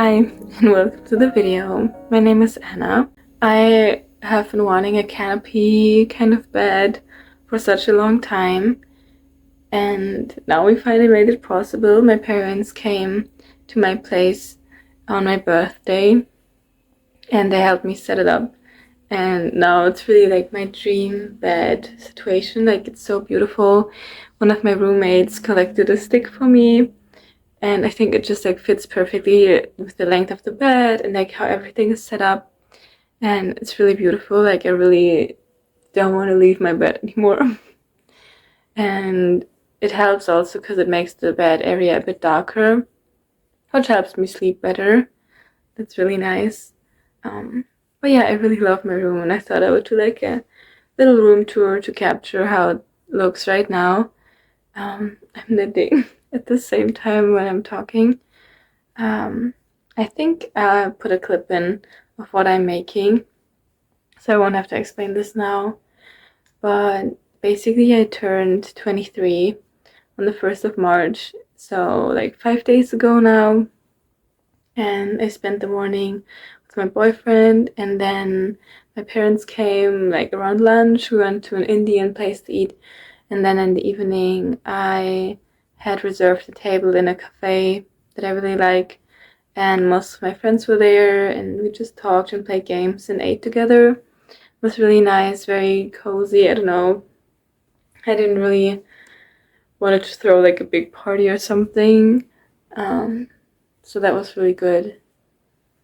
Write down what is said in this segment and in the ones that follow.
Hi and welcome to the video. My name is Anna. I have been wanting a canopy kind of bed for such a long time, and now we finally made it possible. My parents came to my place on my birthday and they helped me set it up, and now it's really like my dream bed situation. Like, it's so beautiful. One of my roommates collected a stick for me, and I think it just like fits perfectly with the length of the bed and like how everything is set up, and it's really beautiful. Like, I really don't want to leave my bed anymore. And it helps also because it makes the bed area a bit darker, which helps me sleep better. That's really nice. But yeah, I really love my room, and I thought I would do like a little room tour to capture how it looks right now. I'm knitting at the same time when I'm talking. I think I'll put a clip in of what I'm making, so I won't have to explain this now. But basically, I turned 23 on the 1st of March, so like 5 days ago now. And I spent the morning with my boyfriend, and then my parents came like around lunch. We went to an Indian place to eat, and then in the evening I had reserved a table in a cafe that I really like, and most of my friends were there, and we just talked and played games and ate together. It was really nice, very cozy. I don't know, I didn't really want to throw like a big party or something, so that was really good. It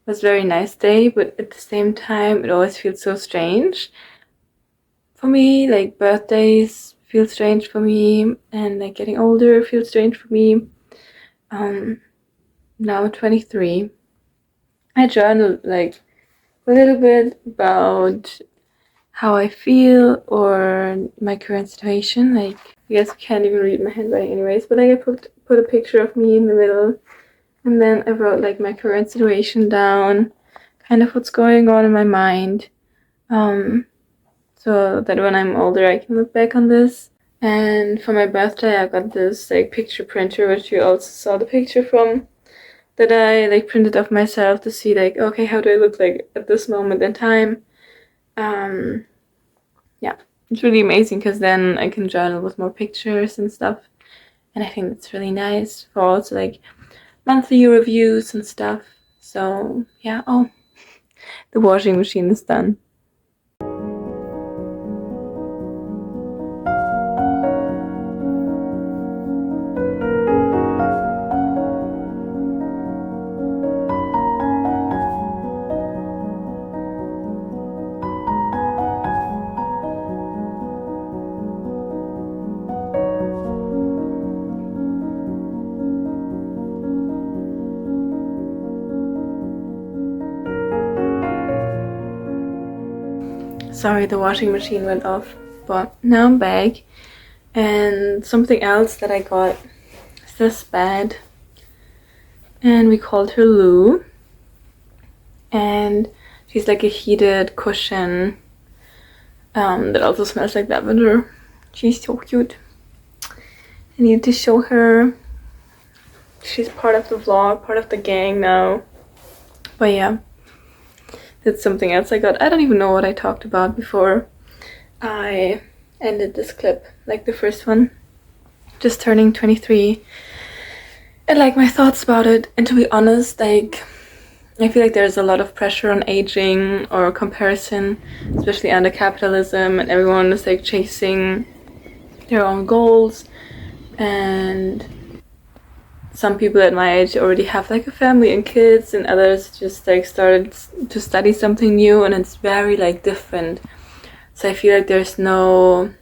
was a very nice day, but at the same time it always feels so strange for me. Like, birthdays feel strange for me, and like getting older feels strange for me. Now I'm 23. I journal like a little bit about how I feel or my current situation. Like, I guess you can't even read my handwriting anyways, but like I put a picture of me in the middle, and then I wrote like my current situation down, kind of what's going on in my mind, so that when I'm older I can look back on this. And for my birthday I got this like picture printer, which you also saw the picture from, that I like printed of myself to see like, okay, how do I look like at this moment in time. Yeah, it's really amazing because then I can journal with more pictures and stuff, and I think that's really nice for also like monthly reviews and stuff. So yeah. Oh, the washing machine is done. Sorry, the washing machine went off, but now I'm back. And something else that I got is this bed, and we called her Lou, and she's like a heated cushion that also smells like lavender. She's so cute. I need to show her. She's part of the vlog, part of the gang now. But yeah, that's something else I got. I don't even know what I talked about before I ended this clip, like the first one. Just turning 23, and like my thoughts about it. And to be honest, like, I feel like there's a lot of pressure on aging or comparison, especially under capitalism, and everyone is like chasing their own goals. And some people at my age already have like a family and kids, and others just like started to study something new, and it's very like different. So I feel like there's no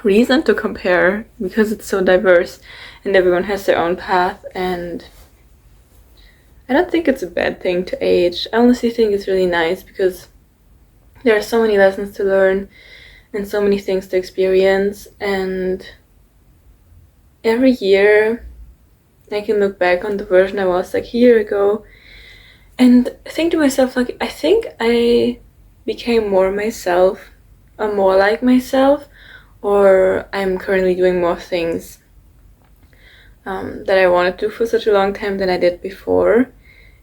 reason to compare because it's so diverse and everyone has their own path. And I don't think it's a bad thing to age. I honestly think it's really nice because there are so many lessons to learn and so many things to experience, and every year I can look back on the version I was like a year ago and think to myself, like, I think I became more myself, or more like myself, or I'm currently doing more things that I wanted to for such a long time than I did before.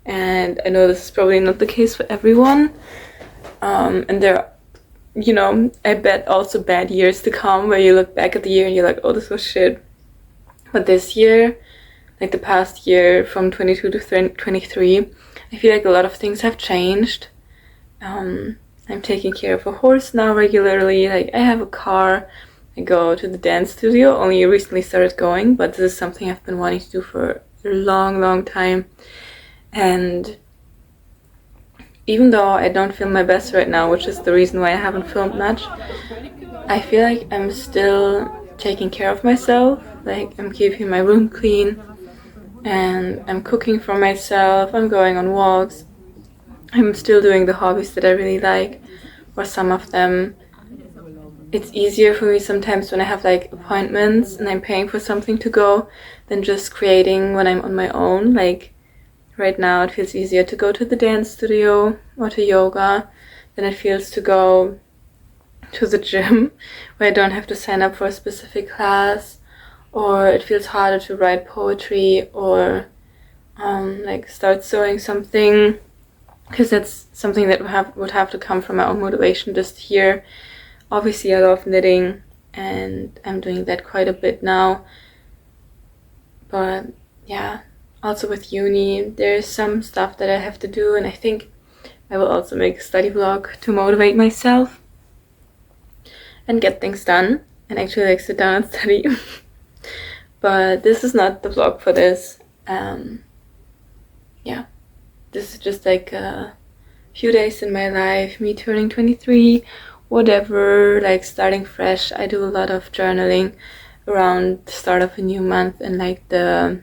And I know this is probably not the case for everyone. And there are, you know, I bet also bad years to come where you look back at the year and you're like, oh, this was shit. But this year, like the past year from 22 to 23, I feel like a lot of things have changed. I'm taking care of a horse now regularly. Like, I have a car. I go to the dance studio. Only recently started going, but this is something I've been wanting to do for a long time. And even though I don't feel my best right now, which is the reason why I haven't filmed much, I feel like I'm still taking care of myself. Like, I'm keeping my room clean, and I'm cooking for myself, I'm going on walks, I'm still doing the hobbies that I really like, or some of them. It's easier for me sometimes when I have like appointments and I'm paying for something to go than just creating when I'm on my own. Like, right now it feels easier to go to the dance studio or to yoga than it feels to go to the gym, where I don't have to sign up for a specific class, or it feels harder to write poetry or like start sewing something, because that's something that would have to come from my own motivation just here. Obviously I love knitting and I'm doing that quite a bit now, but yeah, also with uni there's some stuff that I have to do, and I think I will also make a study vlog to motivate myself and get things done and actually like sit down and study. But this is not the vlog for this. Yeah, this is just like a few days in my life, me turning 23, whatever, like starting fresh. I do a lot of journaling around the start of a new month and like the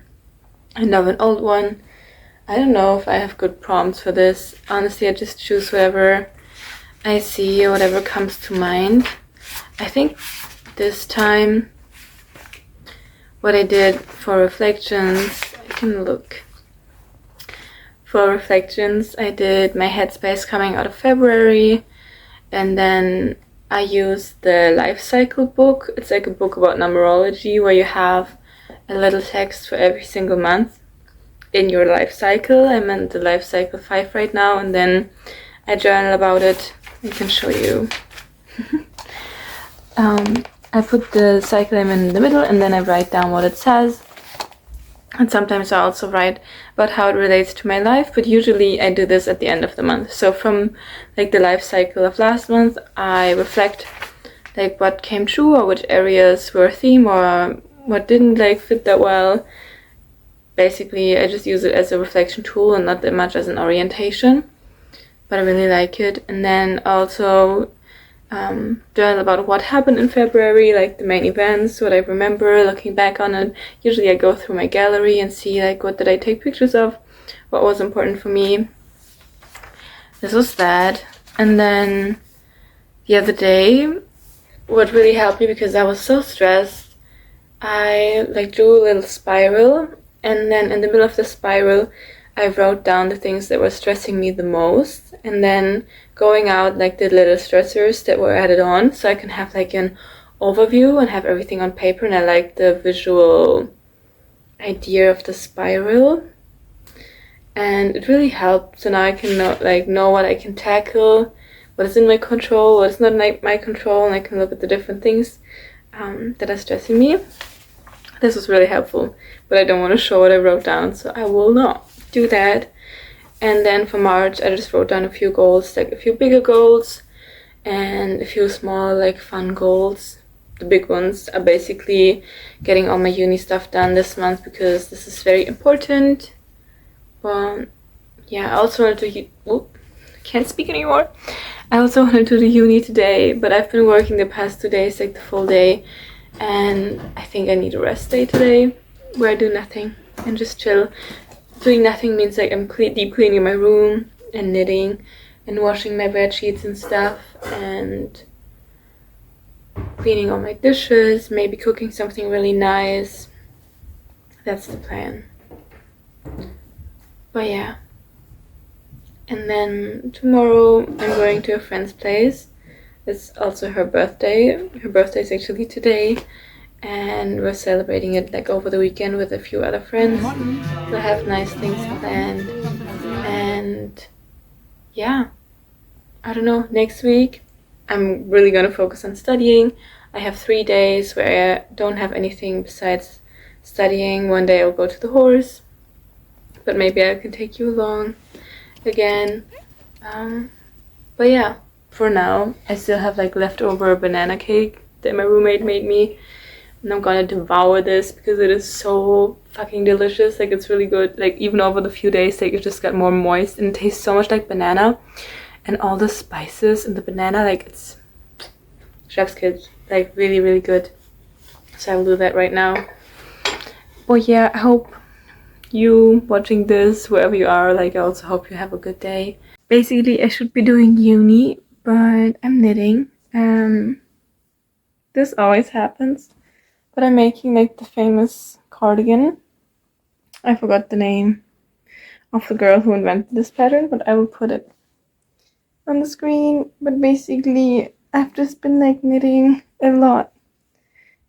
end of an old one. I don't know if I have good prompts for this. Honestly, I just choose whatever I see or whatever comes to mind. I think this time what I did for reflections, I can look. For reflections, I did my headspace coming out of February, and then I used the life cycle book. It's like a book about numerology where you have a little text for every single month in your life cycle. I'm in the life cycle 5 right now, and then I journal about it. I can show you. I put the cycle I'm in the middle, and then I write down what it says. And sometimes I also write about how it relates to my life, but usually I do this at the end of the month. So from like the life cycle of last month, I reflect like what came true or which areas were a theme or what didn't like fit that well. Basically, I just use it as a reflection tool and not that much as an orientation, but I really like it. And then also journal about what happened in February, like the main events, what I remember looking back on it. Usually I go through my gallery and see like what did I take pictures of, what was important for me. This was that. And then the other day, what really helped me, because I was so stressed, I like drew a little spiral, and then in the middle of the spiral I wrote down the things that were stressing me the most, and then going out like the little stressors that were added on, so I can have like an overview and have everything on paper. And I like the visual idea of the spiral, and it really helped. So now I can know what I can tackle, what is in my control, what is not my control, and I can look at the different things that are stressing me. This was really helpful, but I don't want to show what I wrote down, so I will not do that. And then for March, I just wrote down a few goals, like a few bigger goals and a few small, like fun goals. The big ones are basically getting all my uni stuff done this month, because this is very important. But yeah, I also wanted to, can't speak anymore. I also wanted to do uni today, but I've been working the past 2 days, like the full day, and I think I need a rest day today where I do nothing and just chill. Doing nothing means like I'm deep cleaning my room and knitting and washing my bed sheets and stuff and cleaning all my dishes, maybe cooking something really nice. That's the plan. But yeah. And then tomorrow I'm going to a friend's place. It's also her birthday. Her birthday is actually today, and we're celebrating it like over the weekend with a few other friends. So I have nice things planned. And yeah, I don't know, next week I'm really gonna focus on studying. I have 3 days where I don't have anything besides studying. One day I'll go to the horse, but maybe I can take you along again. But yeah, for now I still have like leftover banana cake that my roommate made me, and I'm gonna devour this because it is so fucking delicious. Like, it's really good. Like, even over the few days, like, it just got more moist and it tastes so much like banana, and all the spices in the banana, like, it's chef's kiss. Like, really, really good. So I'll do that right now. Well, yeah, I hope you watching this, wherever you are, like, I also hope you have a good day. Basically, I should be doing uni, but I'm knitting. This always happens. But I'm making like the famous cardigan. I forgot the name of the girl who invented this pattern, but I will put it on the screen. But basically, I've just been like knitting a lot,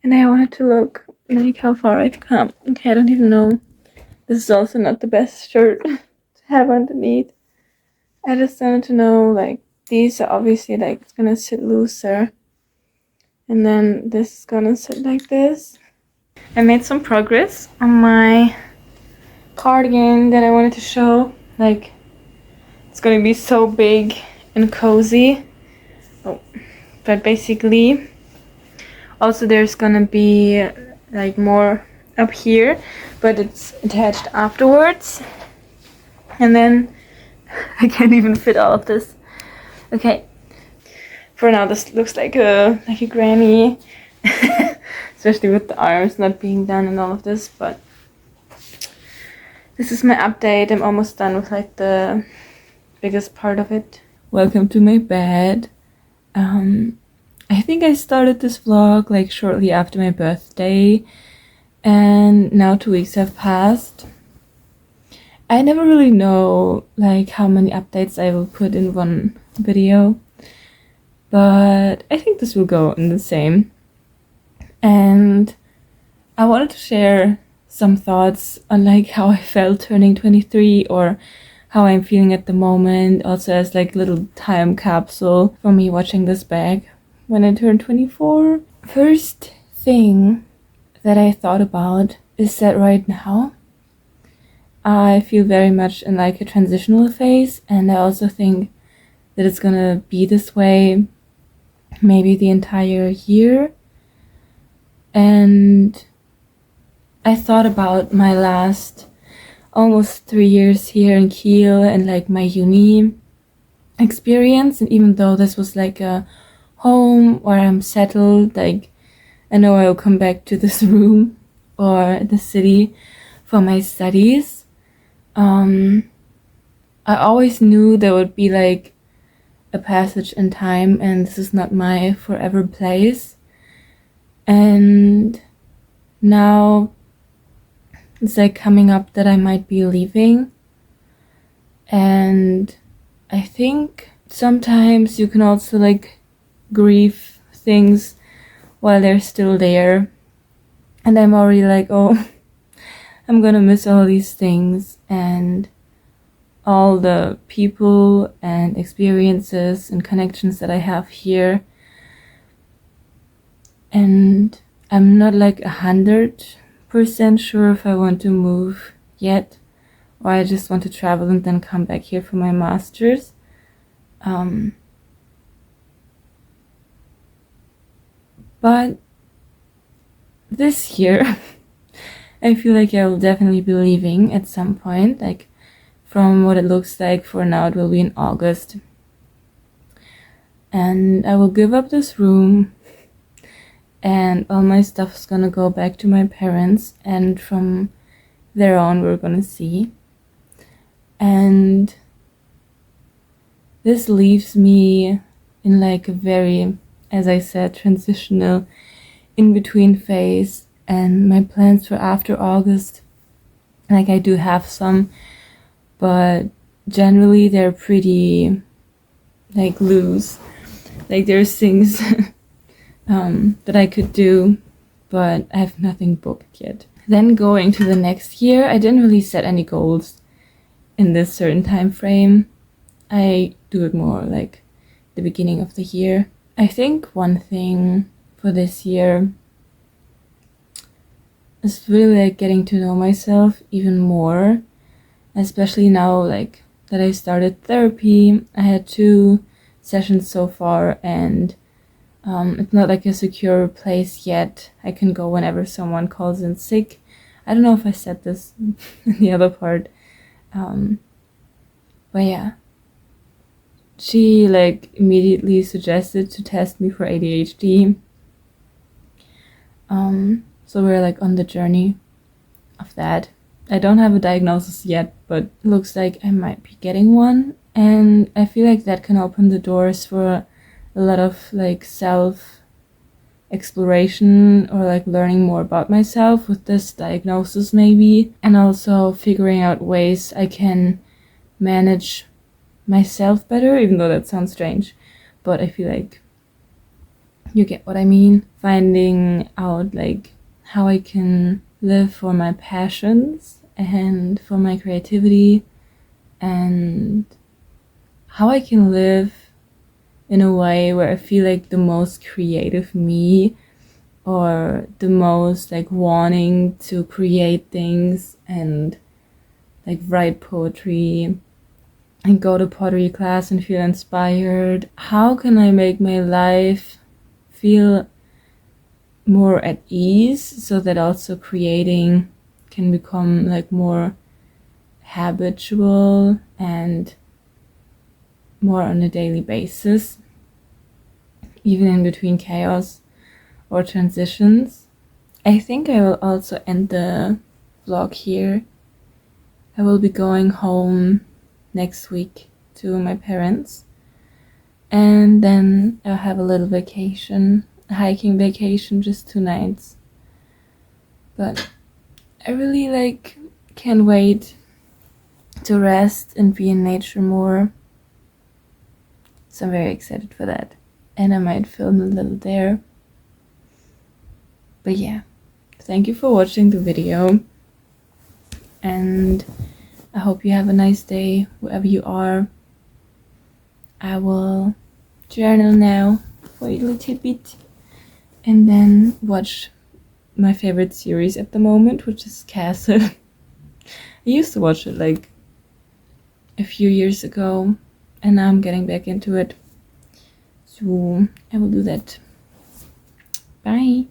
and I wanted to look like how far I've come. Okay, I don't even know. This is also not the best shirt to have underneath. I just wanted to know, like, these are obviously like it's gonna sit looser, and then this is gonna sit like this. I made some progress on my cardigan that I wanted to show. Like, it's gonna be so big and cozy. Oh, but basically, also there's gonna be like more up here, but it's attached afterwards. And then I can't even fit all of this. Okay, for now this looks like a granny. Especially with the arms not being done and all of this, but this is my update. I'm almost done with like the biggest part of it. Welcome to my bed. I think I started this vlog like shortly after my birthday, and now 2 weeks have passed. I never really know like how many updates I will put in one video, but I think this will go in the same. And I wanted to share some thoughts on like how I felt turning 23, or how I'm feeling at the moment, also as like a little time capsule for me watching this back when I turned 24. First thing that I thought about is that right now I feel very much in like a transitional phase, and I also think that it's gonna be this way maybe the entire year. And I thought about my last almost 3 years here in Kiel and like my uni experience. And even though this was like a home where I'm settled, like I know I will come back to this room or the city for my studies, I always knew there would be like a passage in time, and this is not my forever place. And now it's like coming up that I might be leaving. And I think sometimes you can also like grieve things while they're still there. And I'm already like, oh, I'm gonna miss all these things and all the people and experiences and connections that I have here. And I'm not like 100% sure if I want to move yet, or I just want to travel and then come back here for my master's. But this year, I feel like I will definitely be leaving at some point. Like, from what it looks like for now, it will be in August. And I will give up this room, and all my stuff is gonna go back to my parents, and from there on we're gonna see. And this leaves me in like a very, as I said, transitional in-between phase. And my plans for after August, like I do have some, but generally they're pretty like loose. Like there's things that I could do, but I have nothing booked yet. Then going to the next year, I didn't really set any goals in this certain time frame. I do it more like the beginning of the year. I think one thing for this year is really like getting to know myself even more, especially now like that I started therapy. I had 2 sessions so far, and it's not like a secure place yet. I can go whenever someone calls in sick. I don't know if I said this in the other part, but yeah, she like immediately suggested to test me for ADHD. So we're like on the journey of that. I don't have a diagnosis yet, but it looks like I might be getting one, and I feel like that can open the doors for a lot of like self exploration, or like learning more about myself with this diagnosis maybe, and also figuring out ways I can manage myself better, even though that sounds strange, but I feel like you get what I mean. Finding out like how I can live for my passions and for my creativity, and how I can live in a way where I feel like the most creative me, or the most like wanting to create things and like write poetry and go to pottery class and feel inspired. How can I make my life feel more at ease, so that also creating can become like more habitual and more on a daily basis, even in between chaos or transitions. I think I will also end the vlog here. I will be going home next week to my parents, and then I'll have a little vacation, a hiking vacation, just 2 nights. But I really like can't wait to rest and be in nature more. So I'm very excited for that. And I might film a little there. But yeah, thank you for watching the video. And I hope you have a nice day wherever you are. I will journal now for a little bit, and then watch my favorite series at the moment, which is Castle. I used to watch it like a few years ago, and now I'm getting back into it. So I will do that. Bye.